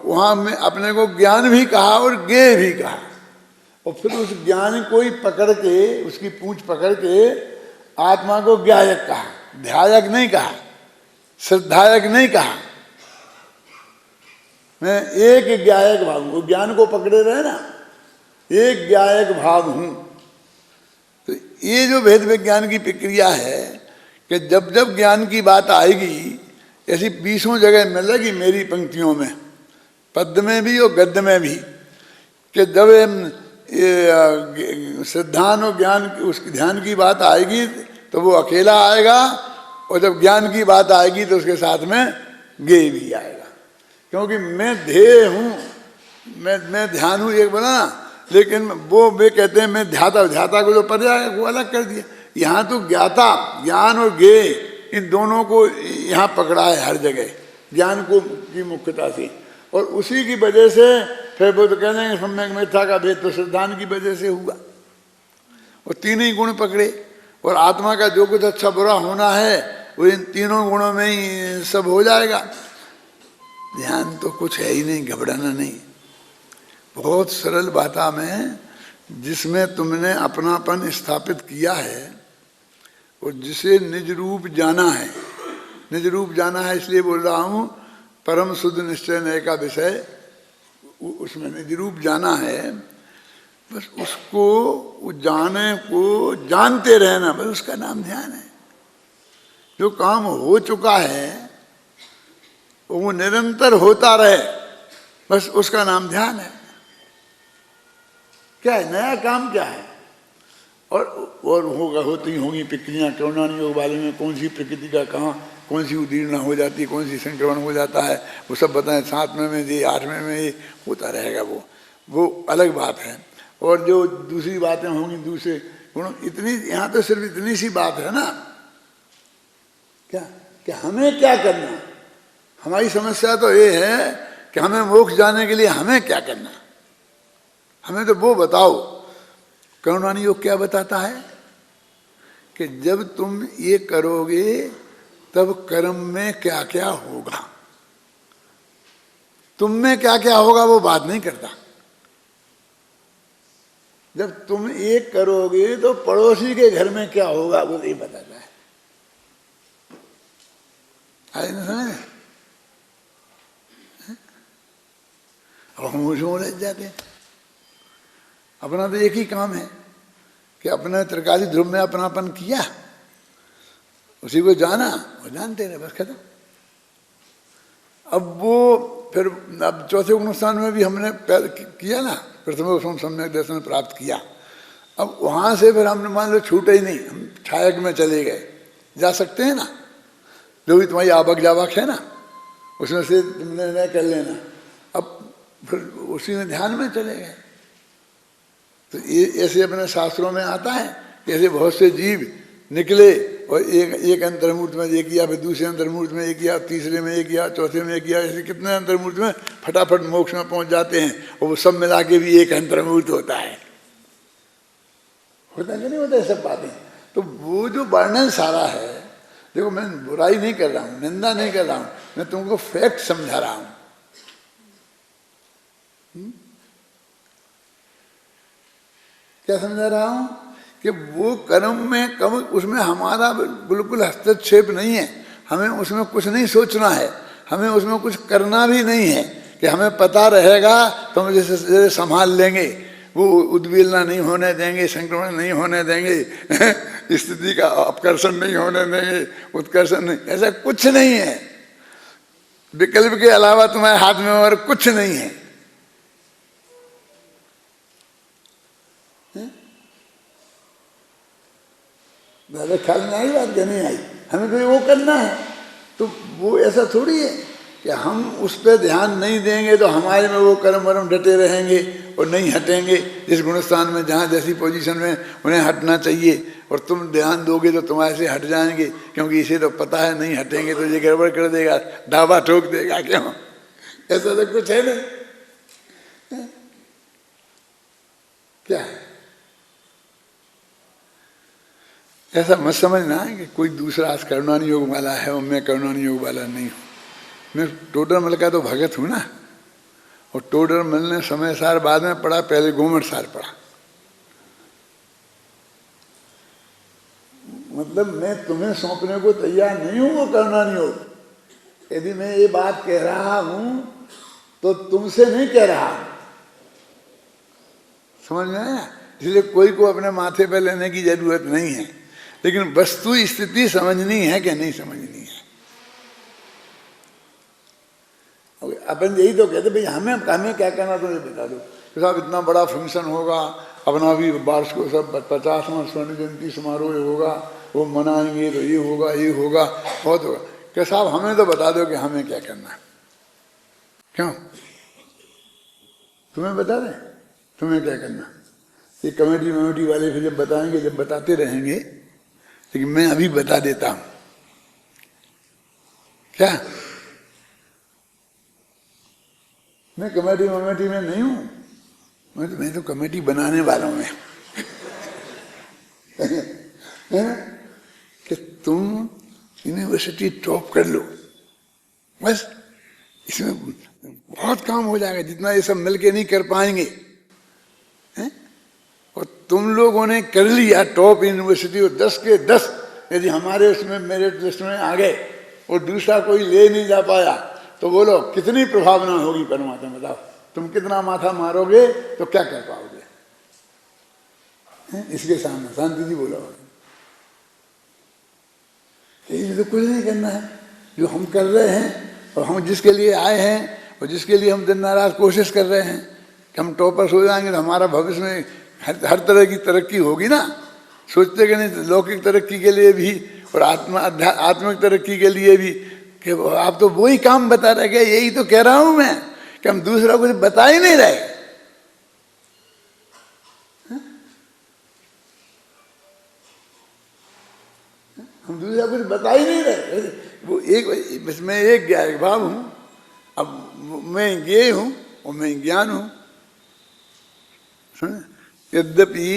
वहाँ में अपने को ज्ञान भी कहा और ज्ञेय भी कहा। और फिर उस ज्ञान को ही पकड़ के, उसकी पूंछ पकड़ के आत्मा को ज्ञायक कहा, ध्यायक नहीं कहा, श्रद्धायक नहीं कहा। मैं एक ज्ञायक भाग हूं। ज्ञान को पकड़े रहे ना, एक ज्ञायक भाग हूं। तो ये जो भेद विज्ञान की प्रक्रिया है कि जब जब ज्ञान की बात आएगी, ऐसी 20 जगह मिलेगी मेरी पंक्तियों में, पद्य में भी और गद्य में भी, कि जब सिद्धांत और ज्ञान उसकी ध्यान की बात आएगी तो वो अकेला आएगा, और जब ज्ञान की बात आएगी तो उसके साथ में ज्ञेय भी आएगा। क्योंकि मैं ध्येय हूँ, मैं ध्यान हूँ एक बोला ना, लेकिन वो वे कहते हैं मैं ध्याता। ध्याता को जो पर्याय वो अलग कर दिया। यहाँ तो ज्ञाता, ज्ञान और ज्ञेय, इन दोनों को यहाँ पकड़ा है हर जगह, ज्ञान को की मुख्यता से। और उसी की वजह से फिर वो तो कहते हैं सम्यक मिथ्या का भेद तो सिद्धांत की वजह से हुआ। और तीन ही गुण पकड़े, और आत्मा का जो कुछ अच्छा बुरा होना है वो इन तीनों गुणों में ही सब हो जाएगा। ध्यान तो कुछ है ही नहीं, घबराना नहीं। बहुत सरल बाता में जिसमें तुमने अपनापन स्थापित किया है और जिसे निज रूप जाना है, निज रूप जाना है इसलिए बोल रहा हूँ, परम शुद्ध निश्चय नय का विषय, उसमें निज रूप जाना है। बस उसको जाने को जानते रहना, बस उसका नाम ध्यान है। जो काम हो चुका है वो निरंतर होता रहे, बस उसका नाम ध्यान है। क्या है नया काम, क्या है? और होगा, होती होंगी प्रक्रियाँ। करुणानि योग वाले में कौन सी प्रकृति का कहाँ कौन सी उदीर्ण हो जाती है, कौन सी संक्रमण हो जाता है, वो सब बताएं। 7वें में ये, 8वें में ये होता रहेगा, वो अलग बात है। और जो दूसरी बातें होंगी दूसरे गुणों, इतनी यहाँ तो सिर्फ इतनी सी बात है ना, क्या कि हमें क्या करना। हमारी समस्या तो ये है कि हमें मोक्ष जाने के लिए हमें क्या करना, हमें तो वो बताओ। करुणानि योग क्या बताता है कि जब तुम ये करोगे तब कर्म में क्या क्या होगा। तुम में क्या क्या होगा वो बात नहीं करता। जब तुम एक करोगे तो पड़ोसी के घर में क्या होगा वो नहीं बताता है। आए ना समझ? अब हम उसमें उलझ जाते हैं। अपना तो एक ही काम है कि अपने त्रिकाली ध्रुव में अपनापन किया, उसी को जाना, वो जानते रहे, बस खत्म। अब वो फिर अब चौथे उपनिषद में भी हमने किया ना, प्रथम सम्यक दर्शन प्राप्त किया। अब वहाँ से फिर हमने मान लो छूटे ही नहीं, हम छायक में चले गए। जा सकते हैं ना, जो भी तुम्हारी आवक जावक है ना उसमें से तुम निर्णय कर लेना। अब फिर उसी में ध्यान में चले गए। तो ये ऐसे अपने शास्त्रों में आता है, ऐसे बहुत से जीव निकले और एक अंतर्मूर्त में एक किया, फिर दूसरे अंतर्मूर्त में एक किया, तीसरे में एक किया, चौथे में एक किया, ऐसे कितने अंतर्मूर्त में फटाफट मोक्ष में पहुंच जाते हैं। और वो सब मिला के भी एक अंतर्मूर्त होता है। होता कि नहीं होता है सब बातें। तो वो जो वर्णन सारा है, देखो मैं बुराई नहीं कर रहा हूँ, निंदा नहीं कर रहा हूँ, मैं तुमको फैक्ट समझा रहा हूँ। क्या समझा रहा हूँ कि वो कर्म में कम, उसमें हमारा बिल्कुल हस्तक्षेप नहीं है। हमें उसमें कुछ नहीं सोचना है, हमें उसमें कुछ करना भी नहीं है कि हमें पता रहेगा तो हम जैसे संभाल लेंगे, वो उद्वेलना नहीं होने देंगे, संक्रमण नहीं होने देंगे, स्थिति का अपकर्षण नहीं होने देंगे, उत्कर्षण नहीं, ऐसा कुछ नहीं है। विकल्प के अलावा तुम्हारे हाथ में और कुछ नहीं है। ज्यादा ख्याल में आई बात, नहीं आई। हमें तो वो करना है। तो वो ऐसा थोड़ी है कि हम उस पर ध्यान नहीं देंगे तो हमारे में वो कर्म वर्म डटे रहेंगे और नहीं हटेंगे। जिस गुणस्थान में जहाँ जैसी पोजीशन में उन्हें हटना चाहिए, और तुम ध्यान दोगे तो तुम्हारे से हट जाएंगे, क्योंकि इसे तो पता है नहीं हटेंगे तो ये गड़बड़ कर देगा, ढाबा ठोक देगा। क्यों? ऐसा तो कुछ है नहीं। क्या है? ऐसा मत समझना कि कोई दूसरा आज करुणानि योग वाला है और मैं करुणानि योग वाला नहीं हूँ। मैं टोडरमल का तो भगत हूँ ना, और टोडरमल ने समय सार बाद में पढ़ा, पहले गोमट सार पढ़ा। मतलब मैं तुम्हें सौंपने को तैयार नहीं हूँ वो करुणानि योग। यदि मैं ये बात कह रहा हूँ तो तुमसे नहीं कह रहा, समझ में आया? इसलिए कोई को अपने माथे पर लेने की जरूरत नहीं है, लेकिन वस्तु स्थिति समझनी है कि नहीं समझनी है। अपन यही तो कहते भाई हमें हमें क्या करना, तो ये बता दो कि साहब इतना बड़ा फंक्शन होगा, अपना भी वार्ष को सब 50वां स्वर्ण जयंती समारोह होगा, वो मनाएंगे तो ये होगा ये होगा बहुत होगा। कि साहब हमें तो बता दो कि हमें क्या करना है। क्यों तुम्हें बता दें तुम्हें क्या करना? ये कमेटी वमेटी वाले फिर जब बताएंगे, जब बताते रहेंगे, लेकिन मैं अभी बता देता हूं क्या। मैं कमेटी वमेटी में नहीं हूं, मैं तो कमेटी बनाने वाला हूं मैं। कि तुम यूनिवर्सिटी टॉप कर लो, बस इसमें बहुत काम हो जाएगा, जितना ये सब मिलके नहीं कर पाएंगे। और तुम लोगों ने कर लिया टॉप यूनिवर्सिटी, और 10 के 10 यदि हमारे उसमें मेरिट लिस्ट में आ गए और दूसरा कोई ले नहीं जा पाया, तो बोलो कितनी प्रभावना होगी परमात्मा, बताओ तुम कितना माथा मारोगे तो क्या कर पाओगे? इसके सामने शांति जी बोला, ये तो कुछ नहीं करना है जो हम कर रहे हैं, और हम जिसके लिए आए हैं और जिसके लिए हम दिन रात कोशिश कर रहे हैं कि हम टॉपर्स हो जाएंगे तो हमारा भविष्य में हर तरह की तरक्की होगी ना। सोचते कि नहीं लौकिक तरक्की के लिए भी और आत्मिक तरक्की के लिए भी, कि आप तो वही काम बता रहे हैं। यही तो कह रहा हूं मैं कि हम दूसरा कुछ बता ही नहीं रहे। हम दूसरा कुछ बता ही नहीं रहे। वो एक मैं एक ज्ञायक भाव हूं, अब मैं ज्ञेय हूं और मैं ज्ञान हूं। यद्यपि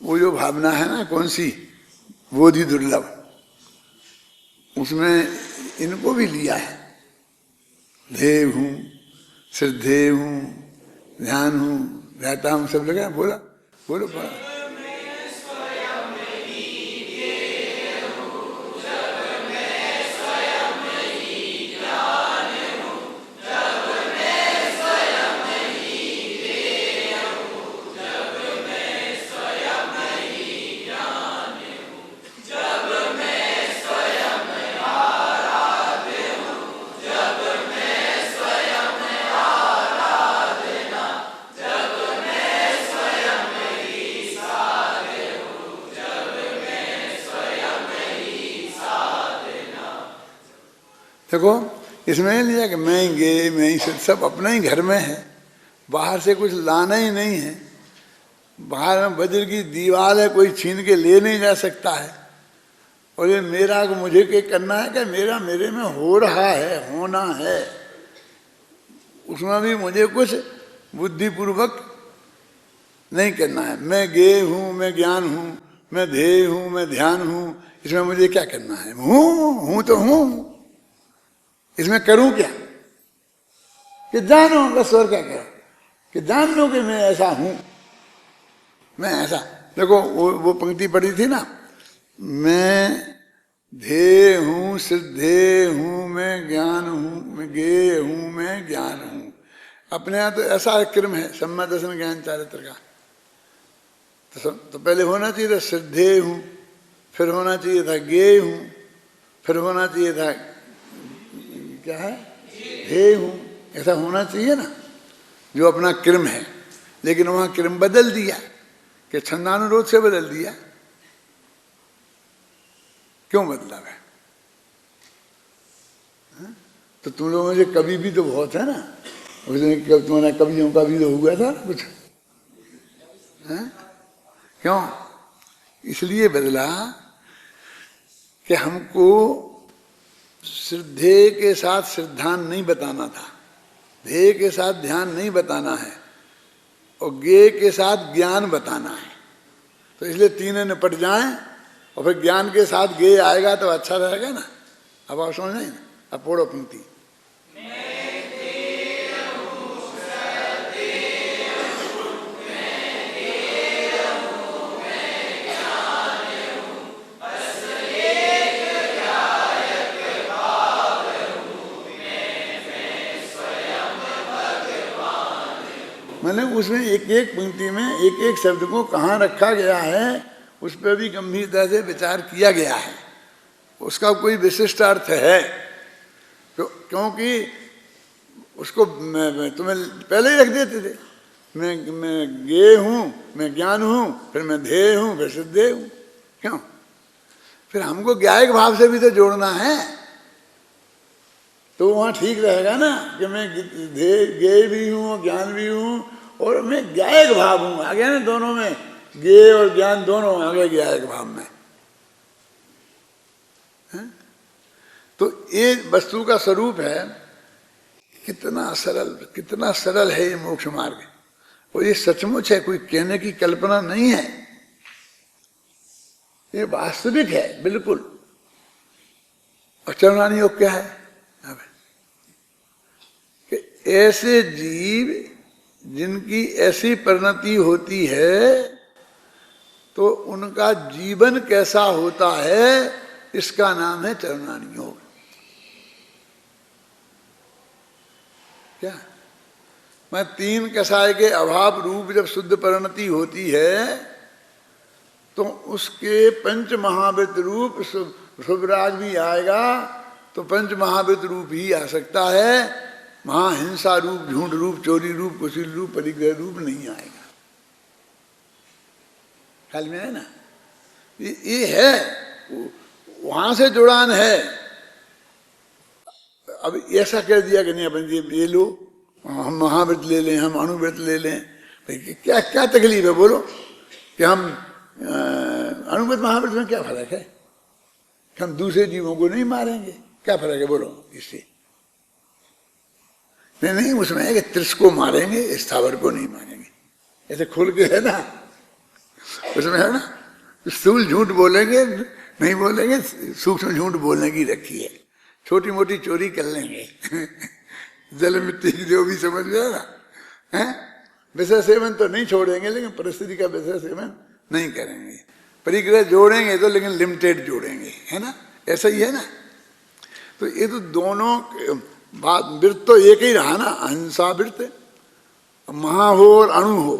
वो जो भावना है ना कौन सी, बोधि दुर्लभ, उसमें इनको भी लिया है। देव हूं, श्रद्धेय हूं, ध्यान हूं, ध्याता हूं, सब लगा। बोला बोलो बोला। देखो इसमें लिया कि मैं गे मैं ही सब अपना ही घर में है, बाहर से कुछ लाना ही नहीं है। बाहर में वज्र की दीवार है, कोई छीन के ले नहीं जा सकता है। और ये मेरा को मुझे क्या करना है कि मेरा मेरे में हो रहा है, होना है, उसमें भी मुझे कुछ बुद्धिपूर्वक नहीं करना है। मैं गे हूँ, मैं ज्ञान हूँ, मैं ध्येय हूँ, मैं ध्यान हूँ, इसमें मुझे क्या करना है? हूँ तो हूँ, इसमें करूं क्या? कि जानो बस, और क्या करो कि जान लो कि मैं ऐसा हूं, मैं ऐसा। देखो वो पंक्ति पढ़ी थी ना, मैं ध्येय हूं, श्रद्धेय हूं, मैं ज्ञान हूं, मैं ज्ञेय हूं, मैं ज्ञान हूं। अपने यहाँ तो ऐसा क्रम है सम्यक दर्शन ज्ञान चारित्र का। तो पहले होना चाहिए था श्रद्धेय हूं, फिर होना चाहिए था ज्ञेय हूं, फिर होना चाहिए था क्या है ध्येय हूं। ऐसा होना चाहिए ना, जो अपना क्रम है। लेकिन वहां क्रम बदल दिया कि छंदानुरोध से बदल दिया। क्यों बदला है? तो तुम लोगों से कवि भी तो बहुत है ना, तुम्हारा कवियों का भी तो हुआ था कुछ है? क्यों? इसलिए बदला कि हमको श्रद्धेय के साथ श्रद्धान नहीं बताना था, ध्येय के साथ ध्यान नहीं बताना है, और ज्ञेय के साथ ज्ञान बताना है। तो इसलिए तीनों निपट जाएं, और फिर ज्ञान के साथ ज्ञेय आएगा तो अच्छा रहेगा ना। अब आप समझ नहीं, अब पढ़ो पंक्ति। माने उसमें एक एक पंक्ति में एक एक शब्द को कहाँ रखा गया है उस पर भी गंभीरता से विचार किया गया है, उसका कोई विशिष्ट अर्थ है। क्योंकि उसको तुम्हें पहले ही रख देते थे, मैं ज्ञेय हूँ, मैं ज्ञान हूँ, फिर मैं ध्येय हूँ, फिर सिद्धेय हूँ। क्यों? फिर हमको ज्ञायक भाव से भी तो जोड़ना है, तो वहाँ ठीक रहेगा ना कि मैं ज्ञेय भी हूँ, ज्ञान भी हूँ, और मैं ज्ञायक भाव हूँ। आ गया ना, दोनों में ज्ञेय और ज्ञान दोनों आ गए ज्ञायक भाव में। है? तो ये वस्तु का स्वरूप है। कितना सरल है ये मोक्ष मार्ग, और ये सचमुच है, कोई कहने की कल्पना नहीं है, ये वास्तविक है बिल्कुल। और चरणानी योग क्या है? कि ऐसे जीव जिनकी ऐसी परिणति होती है तो उनका जीवन कैसा होता है, इसका नाम है चरणानी योग। क्या मैं तीन कसाय के अभाव रूप जब शुद्ध परिणति होती है तो उसके पंच महावृत रूप शुभराज भी आएगा, तो पंच महावृत रूप ही आ सकता है, महाहिंसा रूप, झूठ रूप, चोरी रूप, कुशील रूप, परिग्रह रूप नहीं आएगा। ख्याल में है ना? ये है, वहां से जुड़ान है। अब ऐसा कह दिया कि नहीं अपन ये लो, हम महाव्रत ले लें, हम अणुव्रत ले लें, भाई क्या क्या तकलीफ है बोलो? कि हम अणुव्रत महाव्रत में क्या फर्क है? कि हम दूसरे जीवों को नहीं मारेंगे, क्या फर्क है बोलो इससे? नहीं, उसमें है कि त्रिस को मारेंगे, स्थावर को नहीं मारेंगे, ऐसे खुल के है ना, उसमें है ना, स्थूल झूठ बोलेंगे नहीं बोलेंगे, सूक्ष्म झूठ बोलने की रखी है, छोटी मोटी चोरी कर लेंगे जल मिट्टी की जो भी समझ में ना है। विषय सेवन तो नहीं छोड़ेंगे, लेकिन परिस्थिति का विषय सेवन नहीं करेंगे। परिग्रह जोड़ेंगे तो लेकिन लिमिटेड जोड़ेंगे, है ना? ऐसा ही है ना? तो ये तो दोनों बात, वृत्त तो एक ही रहा ना, अहिंसा वृत्त, महा हो और अणु हो,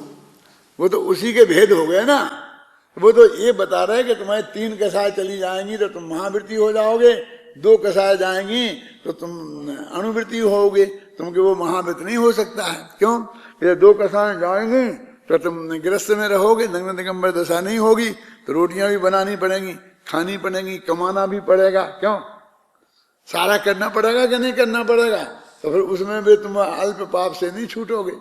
वो तो उसी के भेद हो गए ना। वो तो ये बता रहे कि तुम्हारे 3 कसाय चली जाएंगी तो तुम महावृत्ति हो जाओगे, 2 कसाय जाएंगी तो तुम अणुवृत्ति होगे, तुमके वो महावृत्त नहीं हो सकता है। क्यों? ये 2 कसाय जाएंगी तो तुम गृहस्थ में रहोगे, नग्न दिगंबर दशा नहीं होगी, तो रोटियां भी बनानी पड़ेंगी, खानी पड़ेंगी, कमाना भी पड़ेगा। क्यों? सारा करना पड़ेगा कि नहीं करना पड़ेगा? तो फिर उसमें भी तुम अल्प पाप से नहीं छूटोगे।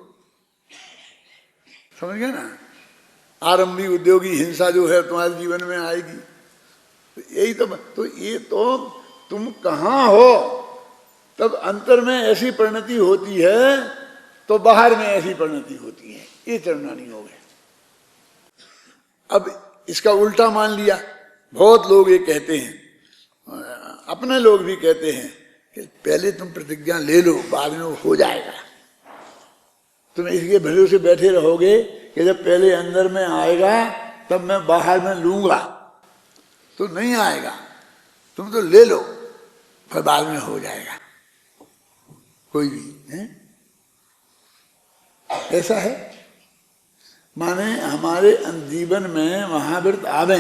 समझ गए ना? आरंभी उद्योगी हिंसा जो है तुम्हारे जीवन में आएगी। तो यही तो ये तो तुम कहाँ हो तब अंतर में ऐसी परिणति होती है, तो बाहर में ऐसी परिणति होती है। ये चरणानी योग है। अब इसका उल्टा मान लिया, बहुत लोग ये कहते हैं, अपने लोग भी कहते हैं कि पहले तुम प्रतिज्ञा ले लो, बाद में वो हो जाएगा। तुम इसके भरोसे बैठे रहोगे कि जब पहले अंदर में आएगा तब मैं बाहर में लूंगा, तो नहीं आएगा। तुम तो ले लो, फिर बाद में हो जाएगा। कोई भी है ऐसा है? माने हमारे जीवन में महाव्रत आवे,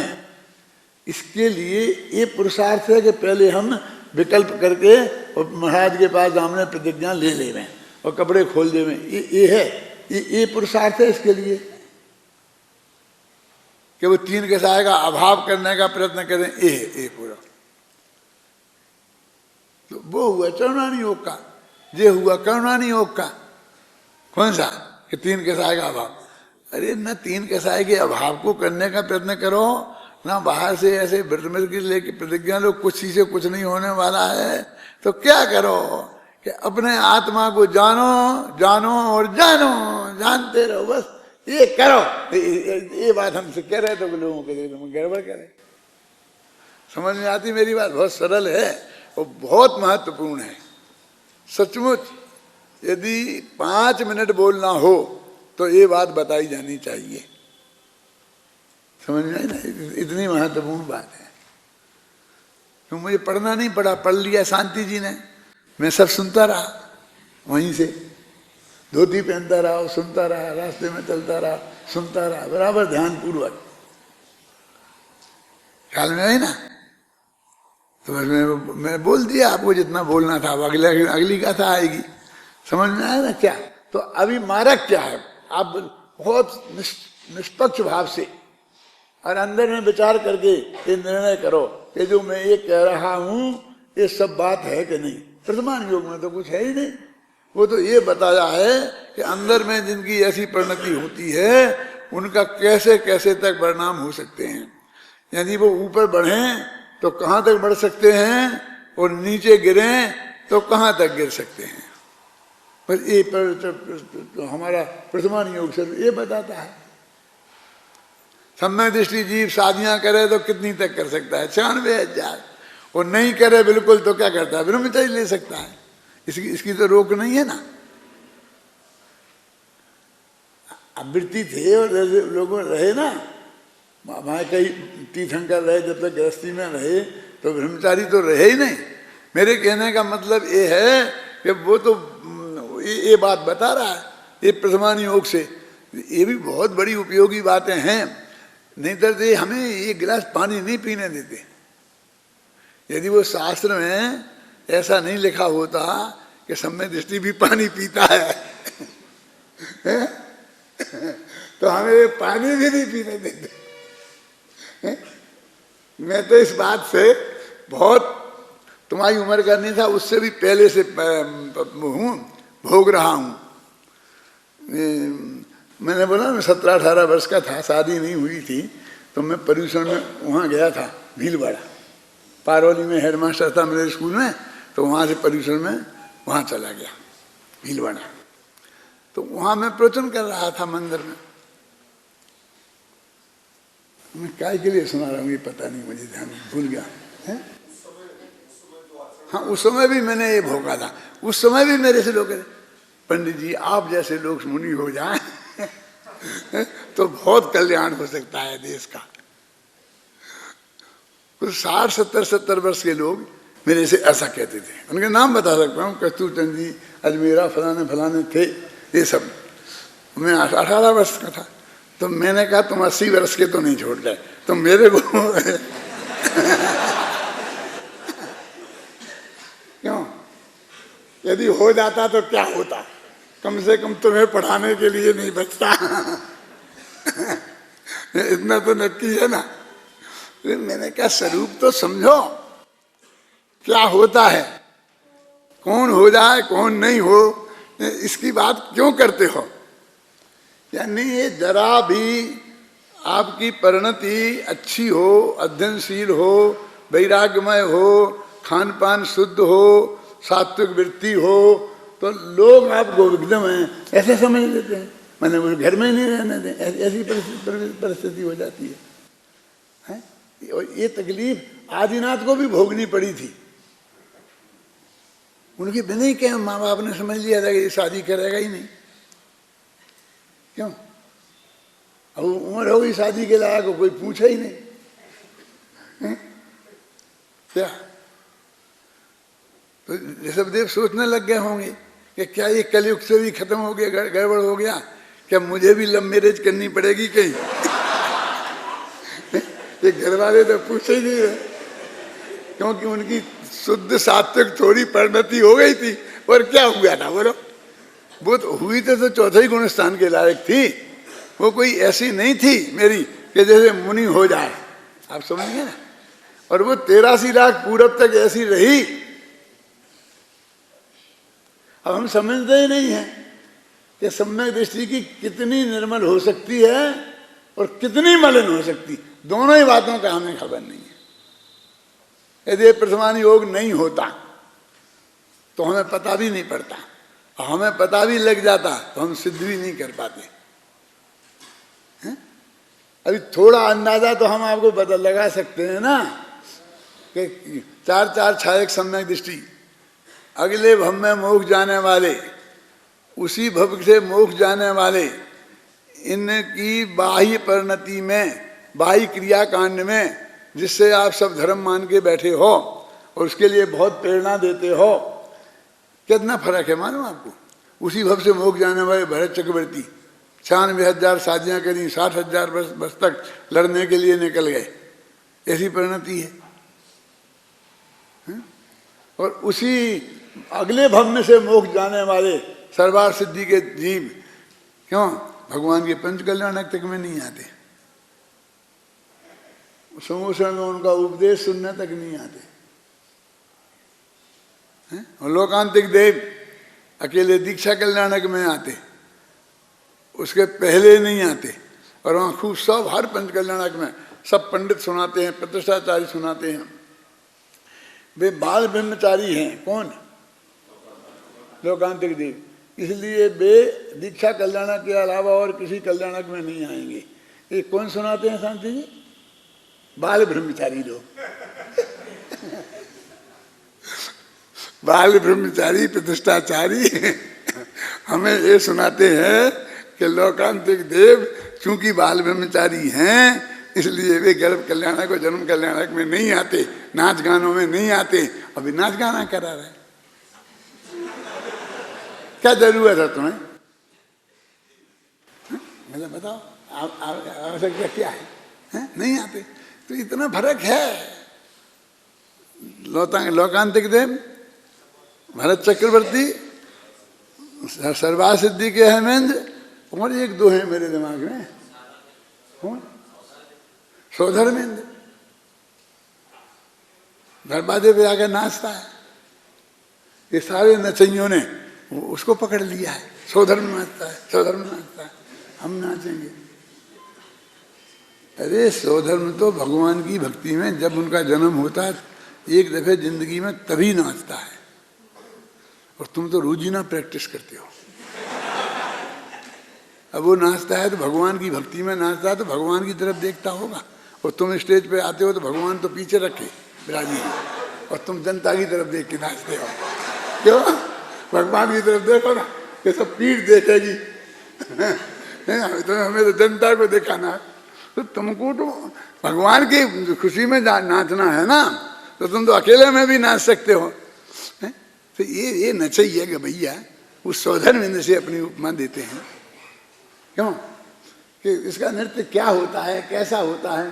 इसके लिए ये पुरुषार्थ है कि पहले हम विकल्प करके और महाराज के पास सामने प्रतिज्ञा ले लें और कपड़े खोल देवें। ये है, ये पुरुषार्थ है इसके लिए कि वो 3 कसाय का अभाव करने का प्रयत्न करें। ये पूरा तो वो हुआ चरणानी योग का, ये हुआ करुणानी योग का। कौन सा? कि 3 कसाय का अभाव। अरे न 3 कसाय के अभाव को करने का प्रयत्न करो, ना बाहर से ऐसे व्रत की लेके प्रतिज्ञा लो, कुछ चीजें कुछ नहीं होने वाला है। तो क्या करो कि अपने आत्मा को जानो, जानो और जानो, जानते रहो, बस ये करो। ये बात हमसे कह रहे तो लोगों के गड़बड़ करे। समझ में आती मेरी बात? बहुत सरल है और बहुत महत्वपूर्ण है सचमुच। यदि 5 मिनट बोलना हो तो ये बात बताई जानी चाहिए। समझ में आई ना? इतनी महत्वपूर्ण बात है। तो मुझे पढ़ना नहीं पड़ा, पढ़ लिया शांति जी ने, मैं सब सुनता रहा वहीं से। धोती पहनता रहा, सुनता रहा, रास्ते में चलता रहा, सुनता रहा, बराबर ध्यान पूर्वक। ख्याल में आई ना? तो मैं बोल दिया आपको जितना बोलना था। अब अगली कथा आएगी, समझ में आया ना क्या? तो अभी मारक क्या है, आप बहुत निष्पक्ष भाव से और अंदर में विचार करके ये निर्णय करो कि जो मैं ये कह रहा हूं ये सब बात है कि नहीं। प्रथमान योग में तो कुछ है ही नहीं। वो तो ये बताया है कि अंदर में जिनकी ऐसी परिणति होती है उनका कैसे कैसे तक परिणाम हो सकते हैं। यदि वो ऊपर बढ़ें तो कहाँ तक बढ़ सकते हैं और नीचे गिरें तो कहाँ तक गिर सकते हैं। पर ये तो हमारा प्रथमान योग से ये बताता है। सम्यक दृष्टि जीव शादियां करे तो कितनी तक कर सकता है? 96,000। और नहीं करे बिल्कुल तो क्या करता है? ब्रह्मचर्य ले सकता है। इसकी तो रोक नहीं है ना। आवृत्ति थे और लोगों रहे ना, वहां कई तीर्थंकर रहे, जब तक गृहस्थी में रहे तो ब्रह्मचारी तो रहे ही नहीं। मेरे कहने का मतलब ये है कि वो तो ये बात बता रहा है ये प्रथमान योग से। ये भी बहुत बड़ी उपयोगी बातें हैं। नहीं तो ये हमें एक गिलास पानी नहीं पीने देते। यदि वो शास्त्र में ऐसा नहीं लिखा होता कि सम्यक दृष्टि भी पानी पीता है तो हमें पानी भी नहीं पीने देते। मैं तो इस बात से बहुत, तुम्हारी उम्र का नहीं था, उससे भी पहले से हूँ, भोग रहा हूँ। मैंने बोला मैं 17-18 वर्ष का था, शादी नहीं हुई थी, तो मैं पर्यूषण में वहाँ गया था, भीलवाड़ा। पारौली में हेडमास्टर था मेरे स्कूल में, तो वहाँ से पर्यूषण में वहाँ चला गया भीलवाड़ा। तो वहाँ मैं प्रवचन कर रहा था मंदिर में। मैं काय के लिए सुना रहा हूँ ये पता नहीं, मुझे ध्यान भूल गया है। हाँ, उस समय भी मैंने ये भोगा था। उस समय भी मेरे से लोग कहते पंडित जी आप जैसे लोग मुनि हो जाएं तो बहुत कल्याण हो सकता है देश का। कुछ 60-70 वर्ष के लोग मेरे से ऐसा कहते थे। उनके नाम बता सकता हूँ, कस्तूर चंद जी, अजमेरा, फलाने फलाने थे ये सब। मैं 18 वर्ष का था। तो मैंने कहा तुम 80 वर्ष के तो नहीं छोड़ गए, तुम मेरे को क्यों? यदि हो जाता तो क्या होता? कम से कम तुम्हें पढ़ाने के लिए नहीं बचता इतना तो नक्की है ना। मैंने कहा स्वरूप तो समझो, क्या होता है, कौन हो जाए कौन नहीं हो, इसकी बात क्यों करते हो? यानी ये जरा भी आपकी परिणति अच्छी हो, अध्ययनशील हो, वैराग्यमय हो, खान पान शुद्ध हो, सात्विक वृत्ति हो, तो लोग आपको एकदम ऐसे समझ लेते हैं, मैंने वो घर में नहीं रहने दें, ऐसी परिस्थिति हो जाती है। और ये तकलीफ आदिनाथ को भी भोगनी पड़ी थी। उनके बिना ही क्या माँ बाप ने समझ लिया था कि ये शादी करेगा ही नहीं। क्यों? अब उम्र हो गई शादी के लायक, कोई पूछा ही नहीं। क्या तो ऋषभदेव सोचने लग गए होंगे कि क्या ये कलयुग से भी खत्म हो गया, गड़बड़ हो गया, क्या मुझे भी लव मैरिज करनी पड़ेगी कहीं? ये घर वाले तो पूछे ही नहीं रहे, क्योंकि उनकी शुद्ध सात्विक थोड़ी परिणति हो गई थी। और क्या हुआ था बोलो? वो तो हुई तो चौथे ही गुण स्थान के लायक थी। वो कोई ऐसी नहीं थी मेरी कि जैसे मुनि हो जाए, आप समझ गए ना। और वो 83 लाख पूरब तक ऐसी रही। अब हम समझते ही नहीं है कि सम्यक दृष्टि की कितनी निर्मल हो सकती है और कितनी मलिन हो सकती, दोनों ही बातों का हमें खबर नहीं है। यदि प्रथमान योग नहीं होता तो हमें पता भी नहीं पड़ता, और हमें पता भी लग जाता तो हम सिद्ध भी नहीं कर पाते। अभी थोड़ा अंदाजा तो हम आपको बदल लगा सकते हैं ना कि 4 छायक सम्यक दृष्टि, अगले भव में मोक्ष जाने वाले, उसी भव से मोक्ष जाने वाले, इनकी बाह्य परिणति में, बाह्य क्रियाकांड में, जिससे आप सब धर्म मान के बैठे हो और उसके लिए बहुत प्रेरणा देते हो, कितना फर्क है मालूम आपको? उसी भव से मोक्ष जाने वाले भरत चक्रवर्ती 96,000 शादियां करी, 60,000 वर्ष तक लड़ने के लिए निकल गए, ऐसी परिणति है। और उसी अगले भव में से मोक्ष जाने वाले सर्वार सिद्धि के जीव क्यों भगवान के पंच कल्याणक तक में नहीं आते, समोसन में उनका उपदेश सुनने तक नहीं आते हैं? और लोकांतिक देव अकेले दीक्षा कल्याणक में आते, उसके पहले नहीं आते। और वहाँ खूब सब हर पंच कल्याणक में सब पंडित सुनाते हैं, प्रतिष्ठाचारी सुनाते हैं। वे बाल ब्रह्मचारी हैं। कौन? लोकांतिक देव। इसलिए वे दीक्षा कल्याणक के अलावा और किसी कल्याणक में नहीं आएंगे। ये कौन सुनाते हैं शांति जी? बाल ब्रह्मचारी लोग। बाल ब्रह्मचारी प्रतिष्ठाचारी हमें ये सुनाते हैं कि लोकांतिक देव चूंकि बाल ब्रह्मचारी हैं इसलिए वे गर्भ कल्याणक और जन्म कल्याणक में नहीं आते, नाच गानों में नहीं आते। अभी नाच गाना करा रहे, क्या जरूरत है तुम्हें? मतलब बताओ आवश्यकता क्या है? नहीं आते। तो इतना फर्क है। लोकांतिक देव, भरत चक्रवर्ती, सर्वा सिद्धि के हेमेंद्र, और एक दो हैं मेरे दिमाग में। कौन? सौधर्मेंद्र। दरवाजे पे आकर नाचता है। ये सारे नचइयों ने उसको पकड़ लिया है। सौधर्म नाचता है, सौधर्म नाचता है, हम नाचेंगे। अरे सौधर्म तो भगवान की भक्ति में जब उनका जन्म होता है एक दफे जिंदगी में तभी नाचता है। और तुम तो रोजीना प्रैक्टिस करते हो। अब वो नाचता है तो भगवान की भक्ति में नाचता है तो भगवान की तरफ देखता होगा। और तुम स्टेज पे आते हो तो भगवान तो पीछे रखे विराजी और तुम जनता की तरफ देख के नाचते हो। क्यों? भगवान की तरफ देखो ना, ये सब पीठ देखेगी। तो हमें तो जनता को दिखाना है। तो तुमको तो भगवान की खुशी में नाचना है ना, तो तुम तो अकेले में भी नाच सकते हो। तो ये नचैया कि भैया उस सौधर्मेंद्र से अपनी उपमा देते हैं। क्यों? कि इसका नृत्य क्या होता है, कैसा होता है?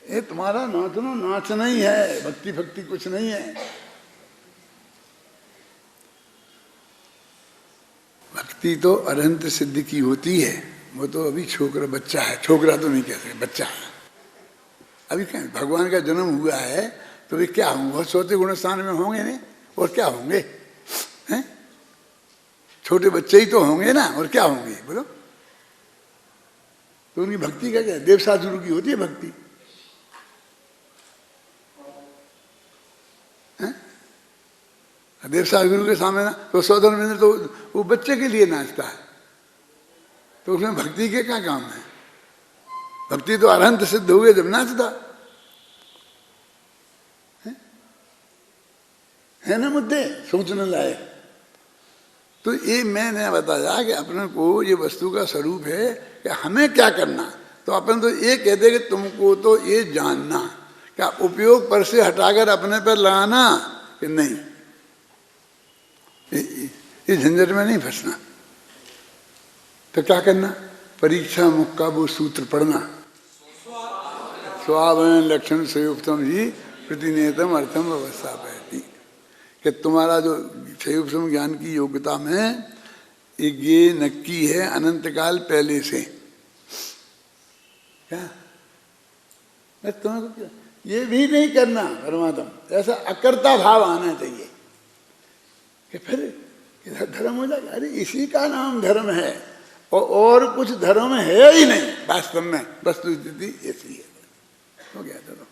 ये तुम्हारा नाचना नाचना ही है, भक्ति भक्ति कुछ नहीं है। भक्ति तो अनंत सिद्धि की होती है। वो तो अभी छोकरा बच्चा है, छोकरा तो नहीं कह सकते, बच्चा है अभी। क्या भगवान का जन्म हुआ है तो वे क्या होंगे? बहुत सोते गुणस्थान में होंगे नहीं, और क्या होंगे? हैं? छोटे बच्चे ही तो होंगे ना, और क्या होंगे बोलो? तो उनकी भक्ति का क्या? देव साधुरु की होती है भक्ति। देव साधुरु के सामने ना तो सौधर्मेंद्र तो वो बच्चे के लिए नाचता है, तो उसमें भक्ति के क्या काम है? भक्ति तो अरहंत सिद्ध हुए जब नाचता है ना। मुद्दे सोचने लायक। तो ये मैंने बताया कि अपने को ये वस्तु का स्वरूप है कि हमें क्या करना। तो अपन तो ये कहते कि तुमको तो ये जानना, क्या उपयोग पर से हटाकर अपने पर लगाना कि नहीं, ये झंझट में नहीं फंसना। तो क्या करना? परीक्षा मुख का वो सूत्र पढ़ना, स्वावयन लक्षण संयुक्तम ही प्रतिनेतम अर्थम अवस्था पहती। कि तुम्हारा जो संयुक्तम ज्ञान की योग्यता में ये नक्की है अनंत काल पहले से। क्या मैं तुम्हें ये भी नहीं करना परमात्मा, ऐसा अकर्ता भाव आना चाहिए कि फिर धर्म हो जाएगा। अरे इसी का नाम धर्म है और कुछ धर्म है ही नहीं वास्तव में। वस्तु स्थिति ऐसी है। हो गया धर्म।